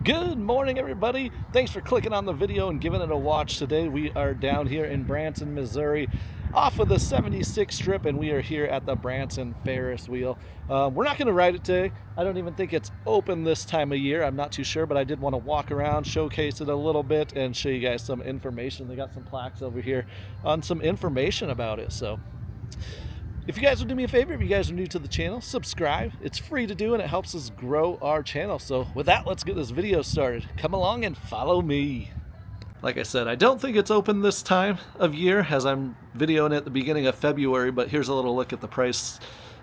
Good morning, everybody. Thanks for clicking on the video and giving it a watch today. We are down here in Branson, Missouri, off of the 76 strip, and we are here at the Branson Ferris wheel. We're not going to ride it today. I don't even think it's open this time of year. I'm not too sure, but I did want to walk around, showcase it a little bit, and show you guys some information. They got some plaques over here on some information about it. So if you guys would do me a favor, if you guys are new to the channel, subscribe. It's free to do and it helps us grow our channel. So with that, let's get this video started. Come along and follow me. Like I said, I don't think it's open this time of year as I'm videoing at the beginning of February, but here's a little look at the price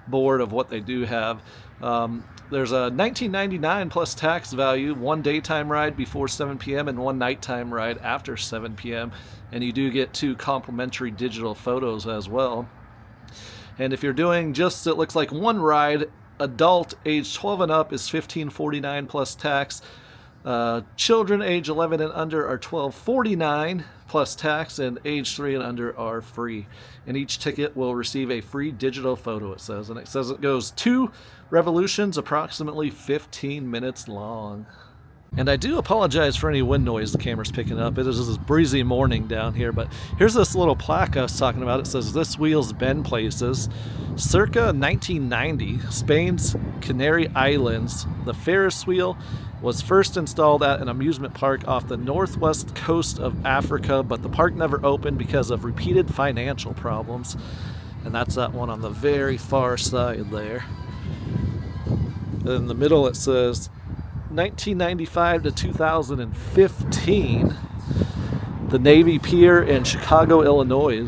board of what they do have. There's a $19.99 plus tax value, one daytime ride before 7 p.m. and one nighttime ride after 7 p.m. And you do get 2 complimentary digital photos as well. And if you're doing just, it looks like one ride, adult age 12 and up is $15.49 plus tax. Children age 11 and under are $12.49 plus tax, and age 3 and under are free. And each ticket will receive a free digital photo, it says. And it says it goes 2 revolutions, approximately 15 minutes long. And I do apologize for any wind noise the camera's picking up. It is this breezy morning down here, but here's this little plaque I was talking about. It says, "This wheel's been places. Circa 1990, Spain's Canary Islands, the Ferris wheel was first installed at an amusement park off the northwest coast of Africa, but the park never opened because of repeated financial problems." And that's that one on the very far side there. In the middle it says, 1995 to 2015, the Navy Pier in Chicago, Illinois.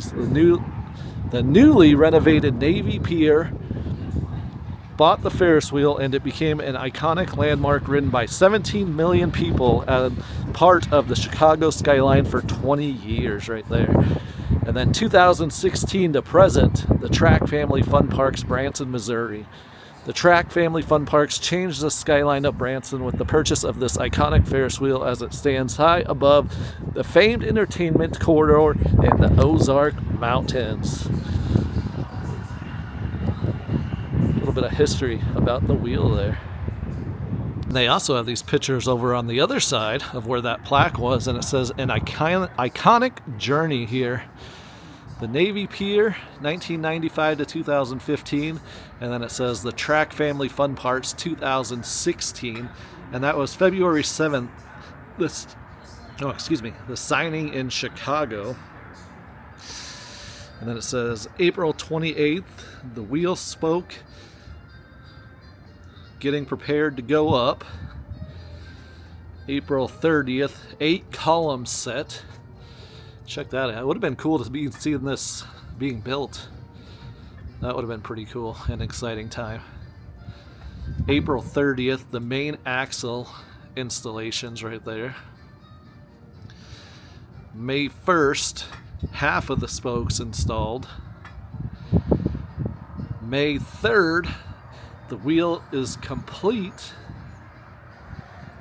The newly renovated Navy Pier bought the Ferris wheel, and it became an iconic landmark ridden by 17 million people and part of the Chicago skyline for 20 years right there. And then 2016 to present, the Track Family Fun Parks, Branson, Missouri. The Track Family Fun Parks changed the skyline of Branson with the purchase of this iconic Ferris wheel as it stands high above the famed entertainment corridor in the Ozark Mountains. A little bit of history about the wheel there. They also have these pictures over on the other side of where that plaque was, and it says an iconic journey here. The Navy Pier, 1995 to 2015, and then it says the Track Family Fun Parks, 2016, and that was February 7th. The signing in Chicago. And then it says April 28th, the wheel spoke, getting prepared to go up. April 30th, 8 columns set. Check that out. It would have been cool to be seeing this being built. That would have been pretty cool and exciting time. April 30th, the main axle installations right there. May 1st, half of the spokes installed. May 3rd, the wheel is complete.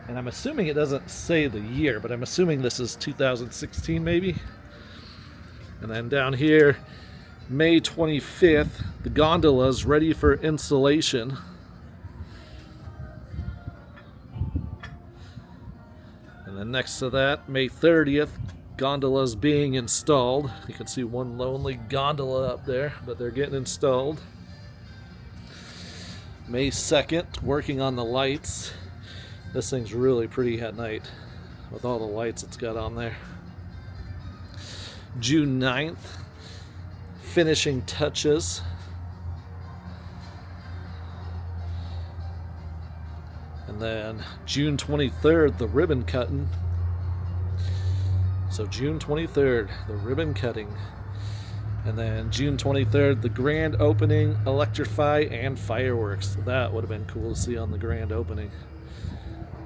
And I'm assuming it doesn't say the year, but I'm assuming this is 2016 maybe. And then down here, May 25th, the gondola's ready for installation. And then next to that, May 30th, gondola's being installed. You can see one lonely gondola up there, but they're getting installed. May 2nd, working on the lights. This thing's really pretty at night with all the lights it's got on there. June 9th, finishing touches. And then June 23rd, the ribbon cutting. So June 23rd, the ribbon cutting. And then June 23rd, the grand opening, electrify, and fireworks. That would have been cool to see on the grand opening.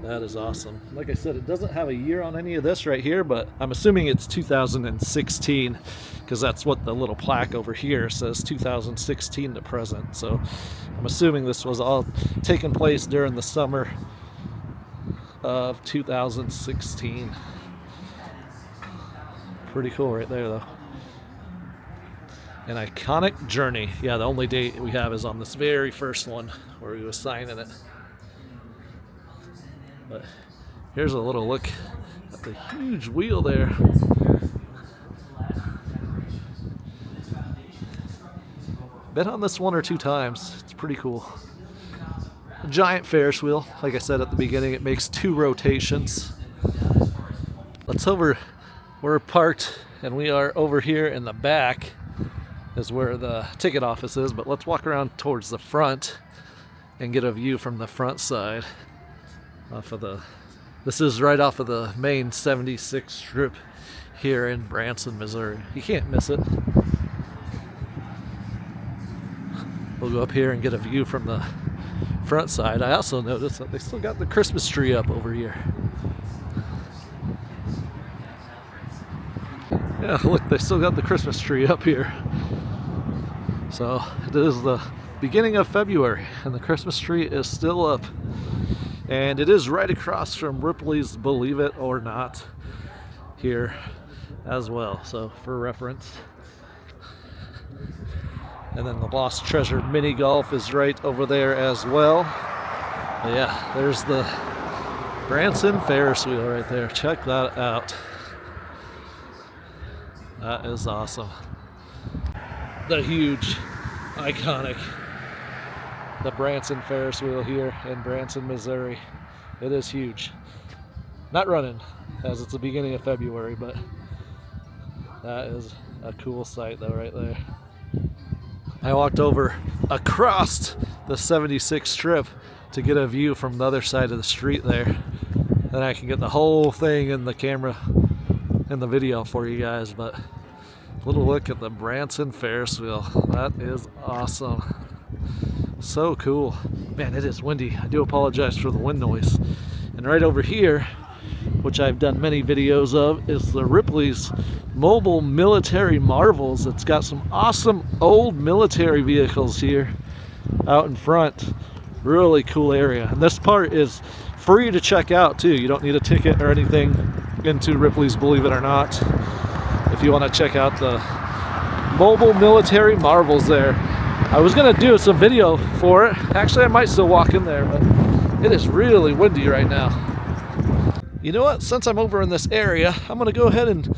That is awesome. Like I said, it doesn't have a year on any of this right here, but I'm assuming it's 2016 because that's what the little plaque over here says, 2016 to present. So I'm assuming this was all taking place during the summer of 2016. Pretty cool right there, though. An iconic journey. Yeah, the only date we have is on this very first one where he was signing it. But Here's a little look at the huge wheel there. Been on this 1 or 2 times. It's pretty cool. A giant Ferris wheel. Like I said at the beginning, it makes 2 rotations. We're parked, and we are over here in the back is where the ticket office is, but let's walk around towards the front and get a view from the front side this is right off of the main 76 strip here in Branson, Missouri. You can't miss it. We'll go up here and get a view from the front side. I also noticed that they still got the Christmas tree up over here. Yeah, look, they still got the Christmas tree up here. So it is the beginning of February and the Christmas tree is still up. And it is right across from Ripley's Believe It or Not here as well. So for reference. And then the Lost Treasure Mini Golf is right over there as well. But yeah, there's the Branson Ferris wheel right there. Check that out. That is awesome. The huge, iconic, the Branson Ferris wheel here in Branson, Missouri. It is huge. Not running, as it's the beginning of February, but that is a cool sight though right there. I walked over across the 76 strip to get a view from the other side of the street there. Then I can get the whole thing in the camera in the video for you guys, but a little look at the Branson Ferris wheel. That is awesome. So cool. Man, it is windy. I do apologize for the wind noise. And right over here, which I've done many videos of, is the Ripley's Mobile Military Marvels. It's got some awesome old military vehicles here out in front. Really cool area. And this part is free to check out too. You don't need a ticket or anything into Ripley's Believe It or Not if you want to check out the Mobile Military Marvels there. I was going to do some video for it. Actually, I might still walk in there, but it is really windy right now. You know what? Since I'm over in this area, I'm going to go ahead and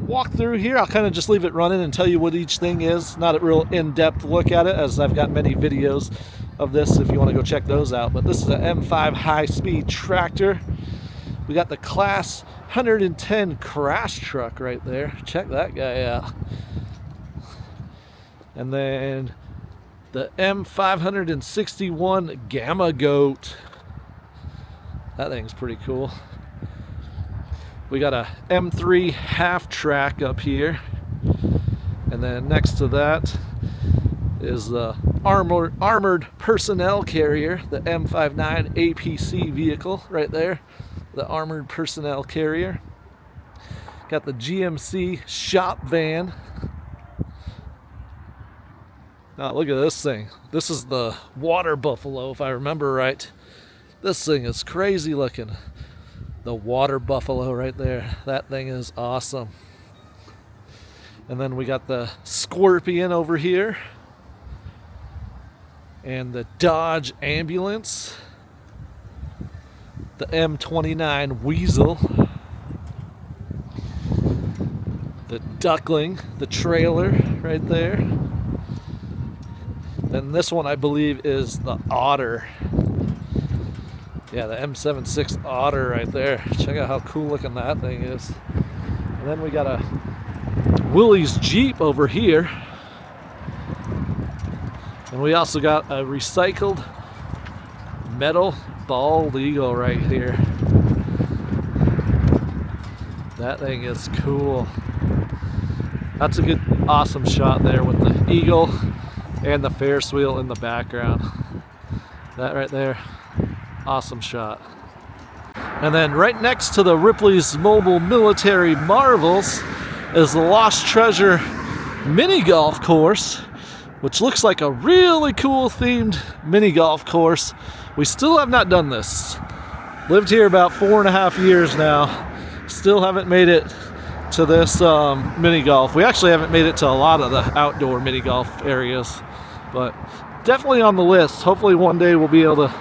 walk through here. I'll kind of just leave it running and tell you what each thing is. Not a real in-depth look at it, as I've got many videos of this if you want to go check those out. But this is an M5 high-speed tractor. We got the Class 110 crash truck right there. Check that guy out. And then the M561 Gamma Goat. That thing's pretty cool. We got a M3 half track up here. And then next to that is the armored personnel carrier, the M59 APC vehicle right there. The armored personnel carrier. Got the GMC shop van. Now look at this thing. This is the water buffalo, if I remember right. This thing is crazy looking. The water buffalo right there. That thing is awesome. And then we got the Scorpion over here. And the Dodge ambulance. The M29 Weasel. The Duckling, the trailer right there. Then this one I believe is the Otter. Yeah, the M76 Otter right there. Check out how cool looking that thing is. And then we got a Willys Jeep over here. And we also got a recycled metal bald eagle right here. That thing is cool. That's a good, awesome shot there with the eagle and the Ferris wheel in the background. That right there, awesome shot. And then right next to the Ripley's Mobile Military Marvels is the Lost Treasure mini golf course, which looks like a really cool themed mini golf course. We still have not done this. Lived here about 4.5 years now. Still haven't made it to this mini golf. We actually haven't made it to a lot of the outdoor mini golf areas, but definitely on the list. Hopefully one day we'll be able to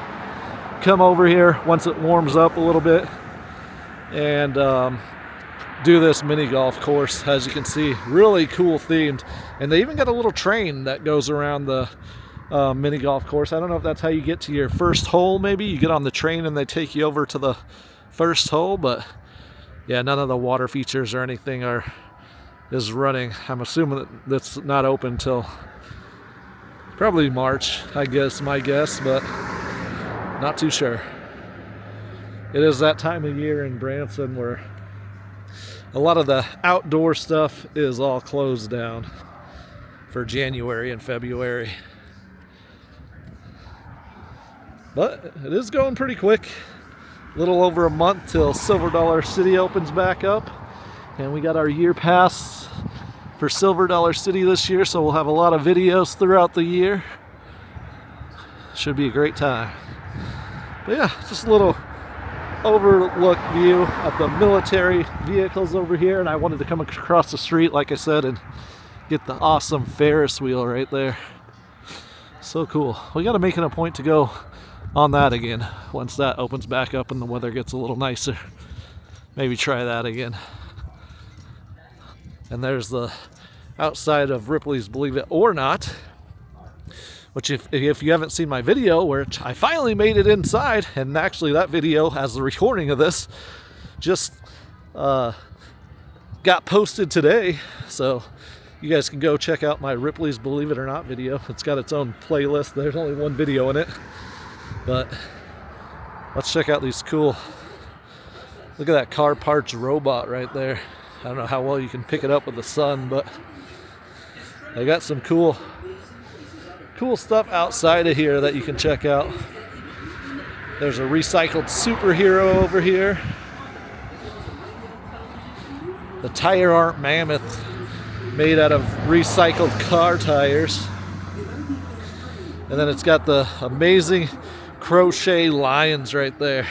come over here once it warms up a little bit and do this mini golf course. As you can see, really cool themed, and they even got a little train that goes around the mini golf course. I don't know if that's how you get to your first hole. Maybe you get on the train and they take you over to the first hole, but yeah, none of the water features or anything is running. I'm assuming that that's not open till probably March, I guess, my guess, but not too sure. It is that time of year in Branson where a lot of the outdoor stuff is all closed down for January and February. But it is going pretty quick. A little over a month till Silver Dollar City opens back up. And we got our year pass for Silver Dollar City this year, so we'll have a lot of videos throughout the year. Should be a great time. But yeah, just a little overlook view of the military vehicles over here, and I wanted to come across the street, like I said, and get the awesome Ferris wheel right there. So cool. We got to make it a point to go on that again once that opens back up and the weather gets a little nicer. Maybe try that again. And there's the outside of Ripley's Believe It or Not, which if you haven't seen my video where I finally made it inside, and actually that video, as the recording of this, just got posted today, so you guys can go check out my Ripley's Believe It or Not video. It's got its own playlist. There's only one video in it, but let's check out these cool, look at that car parts robot right there. I don't know how well you can pick it up with the sun, but they got some cool stuff outside of here that you can check out. There's a recycled superhero over here. The Tire Art Mammoth, made out of recycled car tires. And then it's got the amazing crochet lions right there.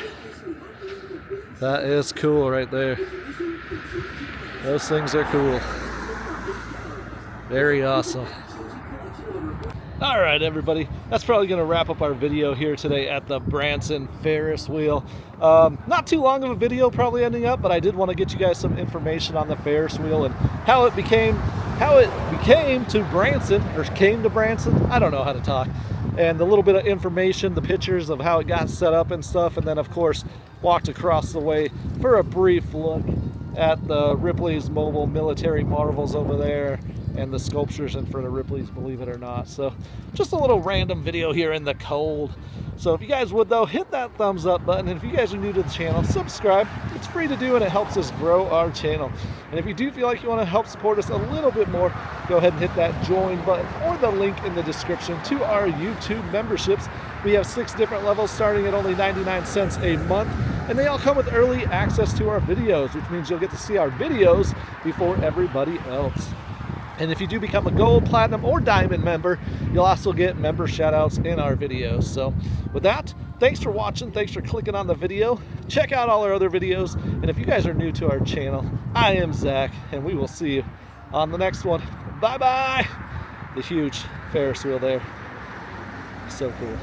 That is cool right there. Those things are cool. Very awesome. All right, everybody, that's probably going to wrap up our video here today at the Branson Ferris wheel. Not too long of a video probably ending up, but I did want to get you guys some information on the Ferris wheel and how it became to Branson, or came to Branson. I don't know how to talk. And a little bit of information, the pictures of how it got set up and stuff, and then of course walked across the way for a brief look at the Ripley's Mobile Military Marvels over there and the sculptures in front of Ripley's Believe It or Not. So just a little random video here in the cold. So if you guys would though, hit that thumbs up button, and if you guys are new to the channel, subscribe. It's free to do and it helps us grow our channel. And if you do feel like you want to help support us a little bit more, go ahead and hit that join button or the link in the description to our YouTube memberships. We have 6 different levels starting at only 99 cents a month, and they all come with early access to our videos, which means you'll get to see our videos before everybody else. And if you do become a gold, platinum, or diamond member, you'll also get member shoutouts in our videos. So with that, thanks for watching. Thanks for clicking on the video. Check out all our other videos. And if you guys are new to our channel, I am Zach, and we will see you on the next one. Bye-bye. The huge Ferris wheel there. So cool.